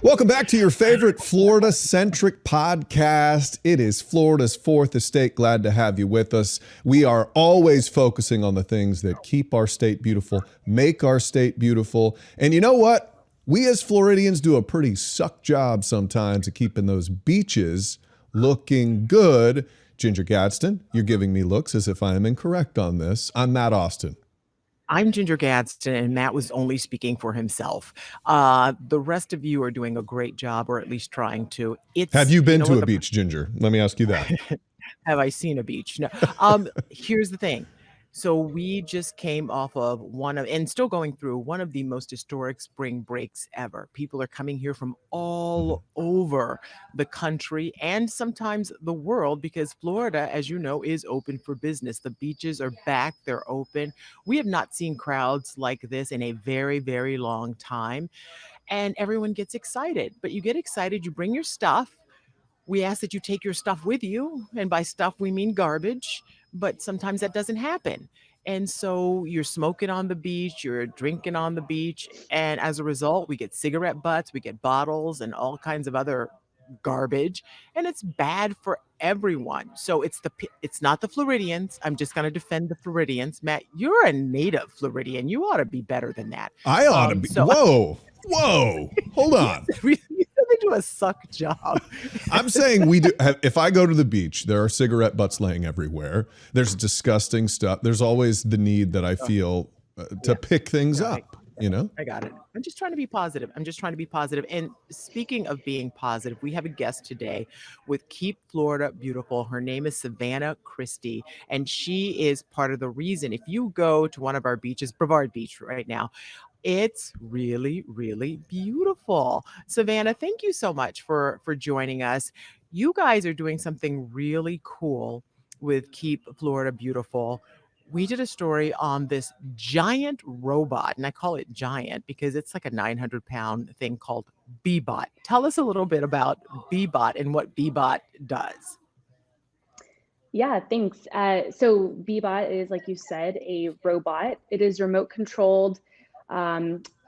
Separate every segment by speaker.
Speaker 1: Welcome back to your favorite Florida-centric podcast. It is Florida's fourth estate. Glad to have you with us. We are always focusing on the things that keep our state beautiful, make our state beautiful. And you know what? We as Floridians do a pretty suck job sometimes of keeping those beaches looking good. Ginger Gadsden, you're giving me looks as if I am incorrect on this. I'm Matt Austin.
Speaker 2: I'm Ginger Gadsden, and Matt was only speaking for himself. The rest of you are doing a great job, or at least trying to.
Speaker 1: Have you been to a beach, Ginger? Let me ask you that.
Speaker 2: Have I seen a beach? No. Here's the thing. So we just came off of and still going through one of the most historic spring breaks ever. People are coming here from all over the country and sometimes the world because Florida, as you know, is open for business. The beaches are back. They're open. We have not seen crowds like this in a very, very long time. And everyone gets excited. But you get excited, you bring your stuff. We ask that you take your stuff with you. And by stuff, we mean garbage. But sometimes that doesn't happen. And so you're smoking on the beach, you're drinking on the beach. And as a result, we get cigarette butts, we get bottles and all kinds of other garbage. And it's bad for everyone. So it's not the Floridians. I'm just going to defend the Floridians. Matt, you're a native Floridian. You ought to be better than that.
Speaker 1: I ought to be. Whoa. Hold on.
Speaker 2: We do a suck job.
Speaker 1: I'm saying we do. If I go to the beach, there are cigarette butts laying everywhere. There's disgusting stuff. There's always the need that I feel to pick things up. You know,
Speaker 2: I got it. I'm just trying to be positive. And speaking of being positive, we have a guest today with Keep Florida Beautiful. Her name is Savannah Christie, and she is part of the reason. If you go to one of our beaches, Brevard Beach right now, it's really, really beautiful. Savannah, thank you so much for joining us. You guys are doing something really cool with Keep Florida Beautiful. We did a story on this giant robot, and I call it giant because it's like a 900-pound thing called BeeBot. Tell us a little bit about BeeBot and what BeeBot does.
Speaker 3: Yeah, thanks. So BeeBot is, like you said, a robot. It is remote controlled.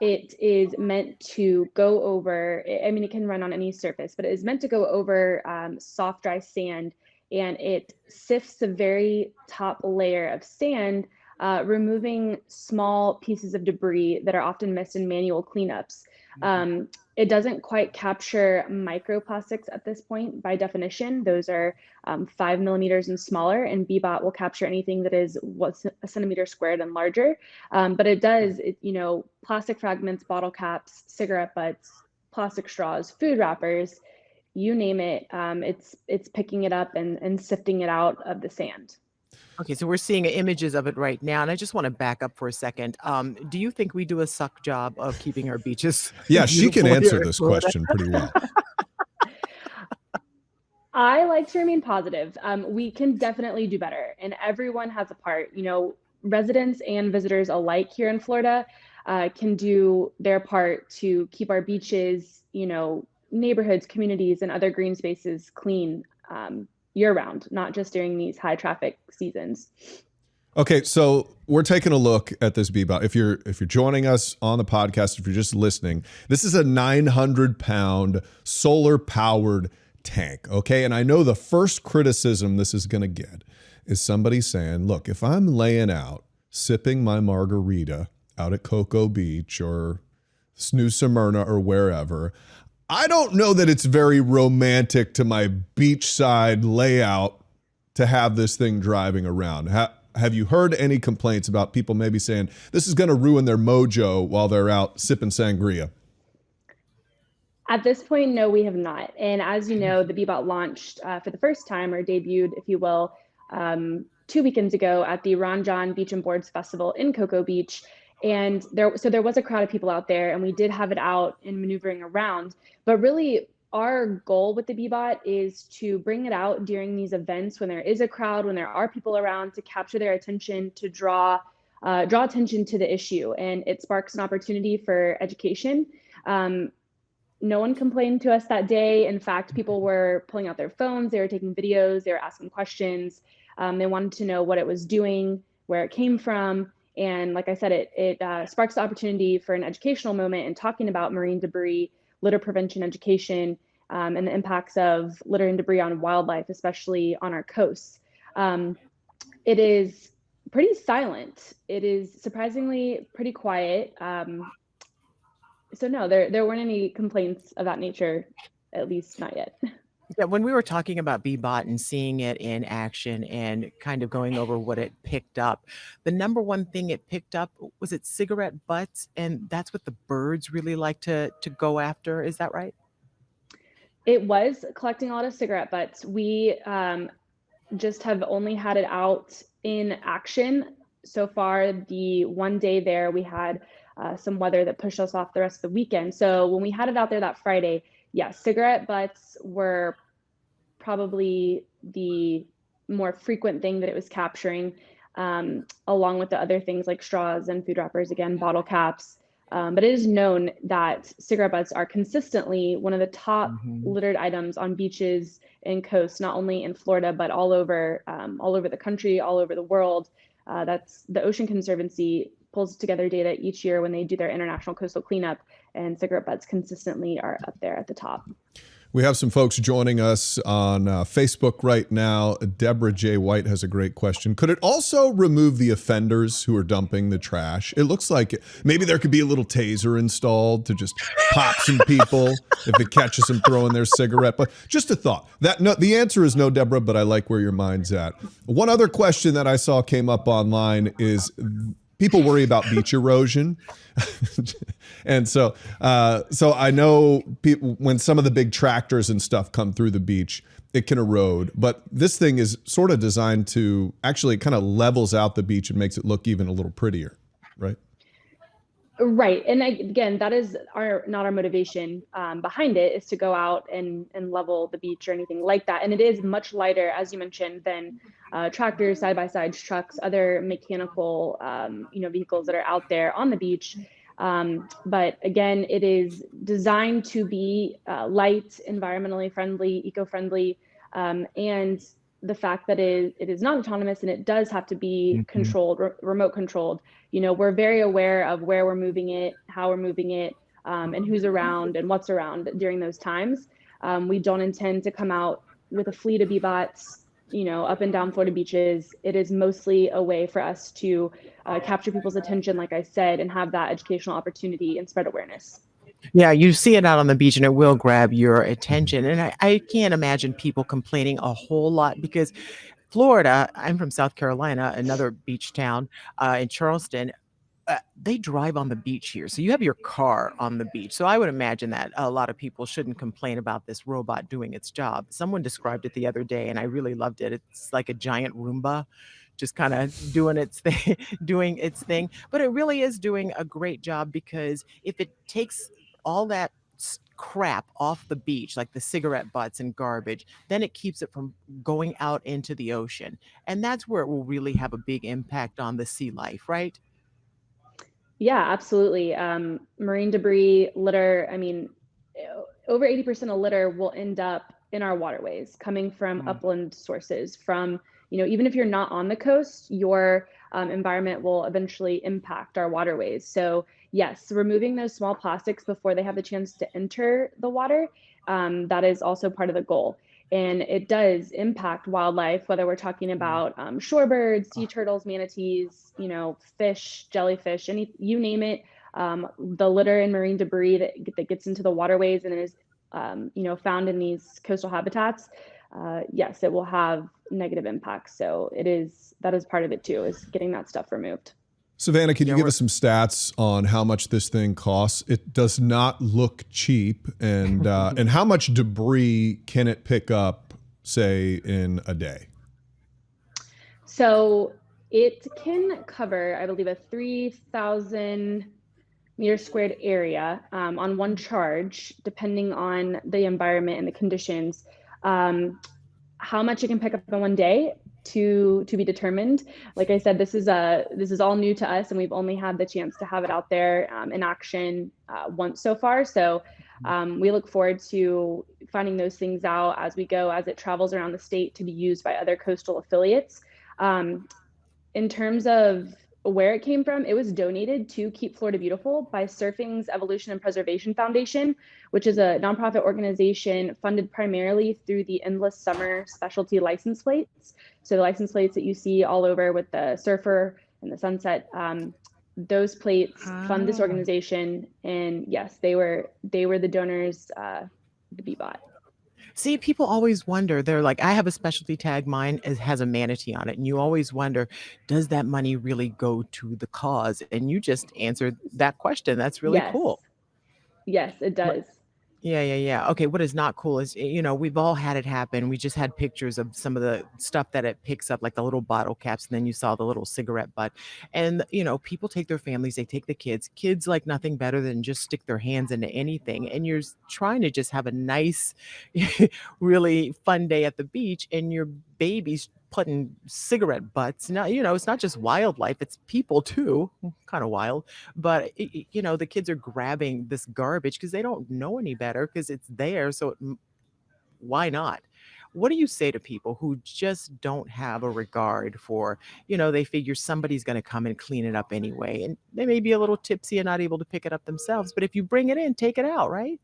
Speaker 3: It is meant to go over, it can run on any surface, but it is meant to go over soft, dry sand, and it sifts the very top layer of sand, removing small pieces of debris that are often missed in manual cleanups. It doesn't quite capture microplastics at this point by definition. Those are 5 millimeters and smaller, and BeeBot will capture anything that is a centimeter squared and larger. But it does, plastic fragments, bottle caps, cigarette butts, plastic straws, food wrappers, you name it. It's picking it up and sifting it out of the sand.
Speaker 2: Okay, so we're seeing images of it right now, and I just want to back up for a second. Do you think we do a suck job of keeping our beaches?
Speaker 1: Yeah, she can answer this question pretty well.
Speaker 3: I like to remain positive. We can definitely do better, and everyone has a part. Residents and visitors alike here in Florida can do their part to keep our beaches, neighborhoods, communities, and other green spaces clean year-round, not just during these high traffic seasons.
Speaker 1: Okay, so we're taking a look at this BeeBot. If you're joining us on the podcast, if you're just listening, this is a 900-pound solar-powered tank. Okay, and I know the first criticism this is going to get is somebody saying, "Look, if I'm laying out sipping my margarita out at Cocoa Beach or New Smyrna or wherever, I don't know that it's very romantic to my beachside layout to have this thing driving around." Have you heard any complaints about people maybe saying this is going to ruin their mojo while they're out sipping sangria?
Speaker 3: At this point, no, we have not. And as you know, the BeeBot launched for the first time, or debuted, if you will, 2 weekends ago at the Ron John Beach and Boards Festival in Cocoa Beach. And there was a crowd of people out there, and we did have it out and maneuvering around. But really, our goal with the BeeBot is to bring it out during these events when there is a crowd, when there are people around, to capture their attention, to draw attention to the issue. And it sparks an opportunity for education. No one complained to us that day. In fact, people were pulling out their phones, they were taking videos, they were asking questions. They wanted to know what it was doing, where it came from. And like I said, it sparks the opportunity for an educational moment and talking about marine debris litter prevention education, and the impacts of litter and debris on wildlife, especially on our coasts. It is pretty silent. It is surprisingly pretty quiet. So no, there weren't any complaints of that nature, at least not yet.
Speaker 2: Yeah, when we were talking about BeeBot and seeing it in action and kind of going over what it picked up, the number one thing it picked up was it cigarette butts, and that's what the birds really like to go after. Is that right?
Speaker 3: It was collecting a lot of cigarette butts. We just have only had it out in action so far. The one day there, we had some weather that pushed us off the rest of the weekend. So when we had it out there that Friday, yes, cigarette butts were probably the more frequent thing that it was capturing, along with the other things like straws and food wrappers, again, bottle caps. But it is known that cigarette butts are consistently one of the top littered items on beaches and coasts, not only in Florida, but all over the country, all over the world. That's the Ocean Conservancy pulls together data each year when they do their international coastal cleanup, and cigarette butts consistently are up there at the top.
Speaker 1: We have some folks joining us on Facebook right now. Deborah J. White has a great question. Could it also remove the offenders who are dumping the trash? It looks like maybe there could be a little taser installed to just pop some people if it catches them throwing their cigarette. But just a thought. The answer is no, Deborah, but I like where your mind's at. One other question that I saw came up online is people worry about beach erosion. And so I know people, when some of the big tractors and stuff come through the beach, it can erode. But this thing is sort of designed to actually kind of levels out the beach and makes it look even a little prettier, right?
Speaker 3: Right. And again, that is not our motivation behind it, is to go out and level the beach or anything like that. And it is much lighter, as you mentioned, than tractors, side-by-sides, trucks, other mechanical vehicles that are out there on the beach. But again, it is designed to be light, environmentally friendly, eco-friendly, and the fact that it is not autonomous and it does have to be controlled, remote controlled. We're very aware of where we're moving it, how we're moving it, and who's around and what's around during those times. We don't intend to come out with a fleet of BeeBots, up and down Florida beaches. It is mostly a way for us to capture people's attention, like I said, and have that educational opportunity and spread awareness.
Speaker 2: Yeah, you see it out on the beach and it will grab your attention. And I can't imagine people complaining a whole lot because Florida, I'm from South Carolina, another beach town in Charleston. They drive on the beach here. So you have your car on the beach. So I would imagine that a lot of people shouldn't complain about this robot doing its job. Someone described it the other day and I really loved it. It's like a giant Roomba just kind of doing its thing. But it really is doing a great job, because if it takes all that crap off the beach, like the cigarette butts and garbage, then it keeps it from going out into the ocean. And that's where it will really have a big impact on the sea life, right?
Speaker 3: Yeah, absolutely. Marine debris, litter, over 80% of litter will end up in our waterways, coming from upland sources, from, even if you're not on the coast, your environment will eventually impact our waterways. So yes, removing those small plastics before they have the chance to enter the water, that is also part of the goal. And it does impact wildlife, whether we're talking about shorebirds, sea turtles, manatees, fish, jellyfish, you name it. The litter and marine debris that gets into the waterways and is, found in these coastal habitats, yes, it will have negative impacts. So that is part of it too, is getting that stuff removed.
Speaker 1: Savannah, can you give us some stats on how much this thing costs? It does not look cheap, and and how much debris can it pick up, say, in a day?
Speaker 3: So it can cover, I believe, a 3,000 meter squared area on one charge, depending on the environment and the conditions. How much it can pick up in one day, to be determined. Like I said, this is all new to us, and we've only had the chance to have it out there in action once so far. So we look forward to finding those things out as we go, as it travels around the state to be used by other coastal affiliates. In terms of where it came from, it was donated to Keep Florida Beautiful by Surfing's Evolution and Preservation Foundation, which is a nonprofit organization funded primarily through the Endless Summer specialty license plates. So the license plates that you see all over with the surfer and the sunset, those plates fund this organization. And yes, they were the donors, the BeeBot.
Speaker 2: See, people always wonder. They're like, I have a specialty tag. Mine has a manatee on it. And you always wonder, does that money really go to the cause? And you just answered that question. That's really cool.
Speaker 3: Yes, it does.
Speaker 2: Yeah. Okay, what is not cool is, we've all had it happen. We just had pictures of some of the stuff that it picks up, like the little bottle caps, and then you saw the little cigarette butt. And, people take their families, they take the kids. Kids like nothing better than just stick their hands into anything. And you're trying to just have a nice, really fun day at the beach, and your baby's putting cigarette butts. Now, it's not just wildlife, it's people too, kind of wild. But, the kids are grabbing this garbage because they don't know any better because it's there. So why not? What do you say to people who just don't have a regard for, they figure somebody's going to come and clean it up anyway. And they may be a little tipsy and not able to pick it up themselves. But if you bring it in, take it out, right?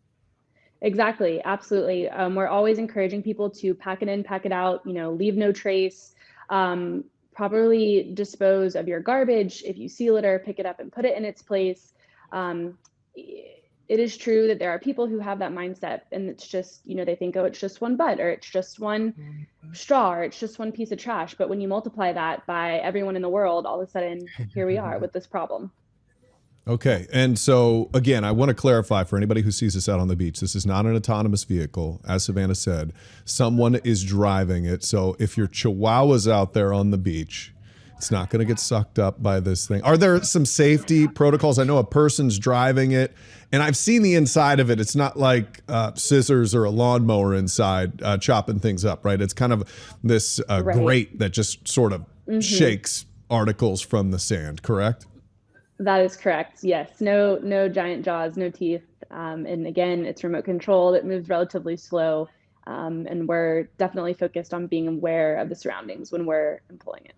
Speaker 3: Exactly. Absolutely. We're always encouraging people to pack it in, pack it out, leave no trace, properly dispose of your garbage. If you see litter, pick it up and put it in its place. It is true that there are people who have that mindset, and it's just, they think, oh, it's just one butt, or it's just one straw, or it's just one piece of trash. But when you multiply that by everyone in the world, all of a sudden, here we are with this problem.
Speaker 1: Okay. And so, again, I want to clarify for anybody who sees this out on the beach, this is not an autonomous vehicle. As Savannah said, someone is driving it. So if your chihuahua's out there on the beach, it's not going to get sucked up by this thing. Are there some safety protocols? I know a person's driving it, and I've seen the inside of it. It's not like scissors or a lawnmower inside chopping things up, right? It's kind of this grate that just sort of shakes articles from the sand, correct?
Speaker 3: That is correct. Yes. No giant jaws, no teeth. And again, it's remote controlled. It moves relatively slow. And we're definitely focused on being aware of the surroundings when we're employing it.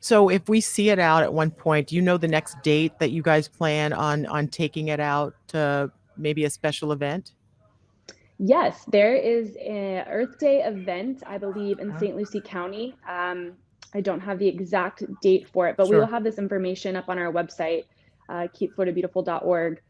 Speaker 2: So if we see it out at one point, do you know the next date that you guys plan on taking it out to maybe a special event?
Speaker 3: Yes, there is an Earth Day event, I believe, in St. Lucie County. I don't have the exact date for it, but we will have this information up on our website, keepfloridabeautiful.org.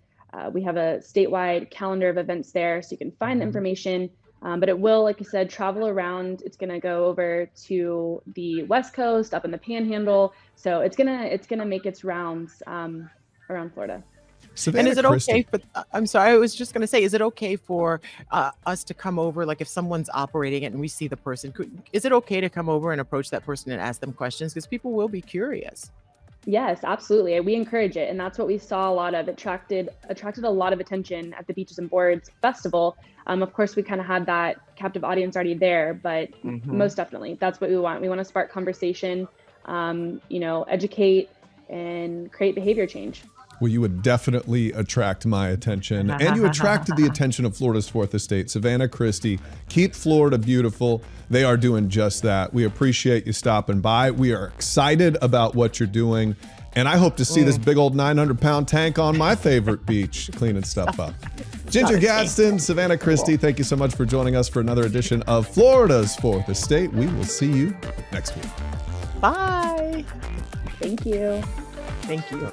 Speaker 3: We have a statewide calendar of events there, so you can find the information. But it will, like I said, travel around. It's going to go over to the West Coast, up in the Panhandle. So it's gonna make its rounds around Florida.
Speaker 1: Savannah
Speaker 2: And is it
Speaker 1: Christie.
Speaker 2: okay for, I'm sorry, I was just going to say, is it okay for us to come over, like if someone's operating it and we see the person, is it okay to come over and approach that person and ask them questions? Because people will be curious.
Speaker 3: Yes, absolutely. We encourage it. And that's what we saw a lot of. It attracted a lot of attention at the Beaches and Boards Festival. Of course, we kind of had that captive audience already there, but most definitely, that's what we want. We want to spark conversation, educate and create behavior change.
Speaker 1: Well, you would definitely attract my attention. And you attracted the attention of Florida's Fourth Estate. Savannah Christie, Keep Florida Beautiful. They are doing just that. We appreciate you stopping by. We are excited about what you're doing. And I hope to see this big old 900-pound tank on my favorite beach cleaning stuff up. Ginger Gadsden, Savannah Christie, thank you so much for joining us for another edition of Florida's Fourth Estate. We will see you next week.
Speaker 2: Bye.
Speaker 3: Thank you.
Speaker 2: Thank you.